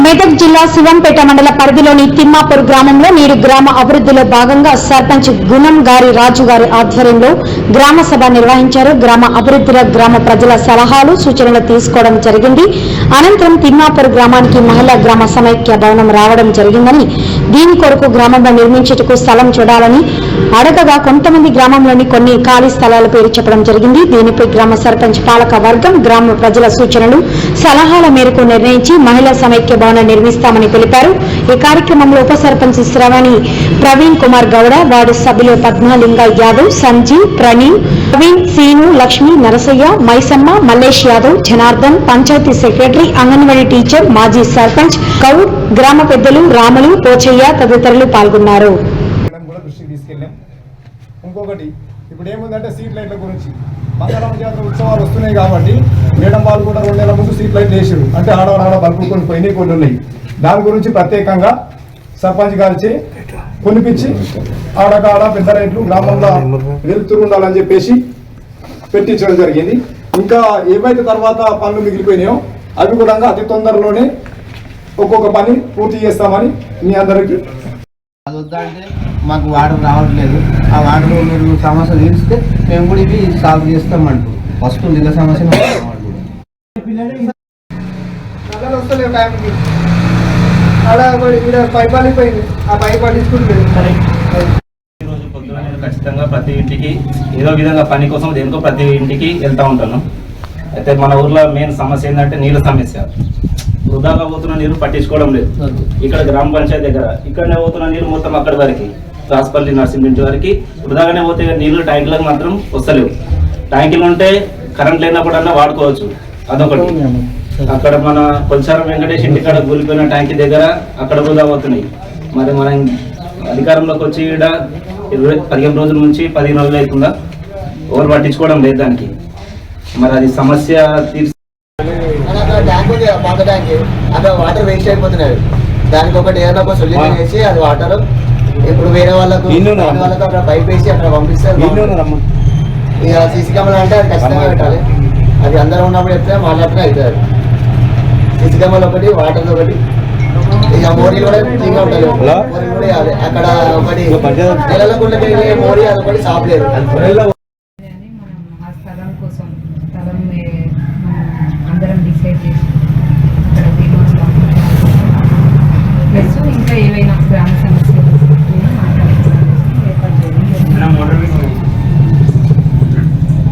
మెదక్ జిల్లా శివంపేట మండల పరిధిలోని తిమ్మాపూర్ గ్రామంలో నీరు గ్రామ అభివృద్ధిలో భాగంగా సర్పంచ్ గుణం గారి రాజు గారి ఆధ్వర్యంలో గ్రామ సభ నిర్వహించారు. గ్రామ అభివృద్ధిలో గ్రామ ప్రజల సలహాలు సూచనలు తీసుకోవడం జరిగింది. అనంతరం తిమ్మాపూర్ గ్రామానికి మహిళా గ్రామ సమైక్య భవనం రావడం జరిగిందని, దీని కొరకు గ్రామంలో నిర్మించేందుకు స్థలం చూడాలని అడగగా కొంతమంది గ్రామంలోని కొన్ని ఖాళీ స్థలాల పేరు చెప్పడం జరిగింది. దీనిపై గ్రామ సర్పంచ్ పాలక వర్గం గ్రామ ప్రజల సూచనలు సలహాల మేరకు నిర్ణయించి మహిళా సమైక్య భవనం నిర్మిస్తామని తెలిపారు. ఈ కార్యక్రమంలో ఉప సర్పంచ్ శ్రవణి ప్రవీణ్ కుమార్ గౌడ, వార్డు సభ్యులు పద్మాలింగ యాదవ్, సంజీవ్, ప్రవీణ్, సీను, లక్ష్మి, నరసయ్య, మైసమ్మ, మల్లేష్ యాదవ్, జనార్దన్, పంచాయతీ సెక్రటరీ, అంగన్వాడీ టీచర్, మాజీ సర్పంచ్ గౌడ్, గ్రామ పెద్దలు రాములు, పోచయ్య తదితరులు పాల్గొన్నారు. ఇంకొకటి ఇప్పుడు ఏముందంటే స్ట్రీట్ లైట్ల గురించి మంగళం జాతర ఉత్సవాలు వస్తున్నాయి కాబట్టి మేడం వాళ్ళు కూడా 2 నెలల ముందు స్ట్రీట్ లైట్లు వేసారు. అంటే ఆడవాడ బల్బులు కొన్ని పోయినాయి, కొన్ని ఉన్నాయి. దాని గురించి ప్రత్యేకంగా సర్పంచ్ గారిచి కొనిపించి ఆడకాడ పెద్ద రైట్లు గ్రామంలో వెలుతురు ఉండాలని చెప్పేసి పెట్టించడం జరిగింది. ఇంకా ఏవైతే తర్వాత పనులు మిగిలిపోయినాయో అవి కూడా అతి తొందరలోనే ఒక్కొక్క పని పూర్తి చేస్తామని మీ అందరికీ. అది వద్దంటే మాకు వాటర్ రావట్లేదు, ఆ వాటర్ మీరు సమస్య తీరిస్తే మేము కూడా ఇవి సాల్వ్ చేస్తామంటూ వస్తుంది ఇలా సమస్య వస్తలేవు టైంకి. అలా పైపాలిపోయింది, ఆ పైపాలు తీసుకుంటుంది. ఈరోజు పొద్దున నేను ఖచ్చితంగా ప్రతి ఇంటికి ఏదో విధంగా పని కోసం దేనికో ప్రతి ఇంటికి వెళ్తూ ఉంటాను. అయితే మన ఊర్లో మెయిన్ సమస్య ఏంటంటే నీళ్ళ సమస్య. వృధాగా పోతున్న నీరు పట్టించుకోవడం లేదు. ఇక్కడ గ్రామ పంచాయతీ దగ్గర ఇక్కడనే పోతున్న నీరు మొత్తం అక్కడి వరకు రాస్పల్లి నర్సింగ్ వరకు వృధాగానే పోతే నీళ్లు ట్యాంకులకు మాత్రం వస్తలేవు. ట్యాంకులు ఉంటే కరెంట్ లేనప్పుడన్నా వాడుకోవచ్చు, అదొకటి. అక్కడ మన కొల్చారం వెంకటేష్ ఇంటికాడ కూలిపోయిన ట్యాంకీ దగ్గర అక్కడ వృధా పోతున్నాయి. మరి మనం అధికారంలోకి వచ్చి ఇక్కడ 15 రోజుల నుంచి 15 రోజులు అవుతుందా, ఎవరు పట్టించుకోవడం లేదు దానికి. మరి అది సమస్య తీర్చి ట్యాంక్ ఉంది, పాత ట్యాంక్, అక్కడ వాటర్ వేస్ట్ అయిపోతున్నాయి. దానికి ఒకటి ఏదైనా ఒక సొల్యూషన్ వేసి అది వాటర్ ఇప్పుడు వేరే వాళ్ళకు అక్కడ పైప్ వేసి అక్కడ పంపిస్తారు. ఇక సీసీ కెమెరా అంటే అది ఖచ్చితంగా పెట్టాలి. అది అందరూ ఉన్నప్పుడు చెప్తే మాట్లాడితే అవుతుంది. సీసీ కెమెరా ఒకటి, వాటర్ ఒకటి, ఇక మోరీ కూడా ఫ్రీగా ఉంటుంది. మోరీ కూడా వేయాలి. అక్కడ ఒకటి నెలల గుళ్ళకి వెళ్ళే మోరీ అదొకటి సాఫ్ లేదు. అందరం డిసైడ్ చేసి అక్కడ ప్లస్ ఇంకా ఏవైనా గ్రామ సమస్య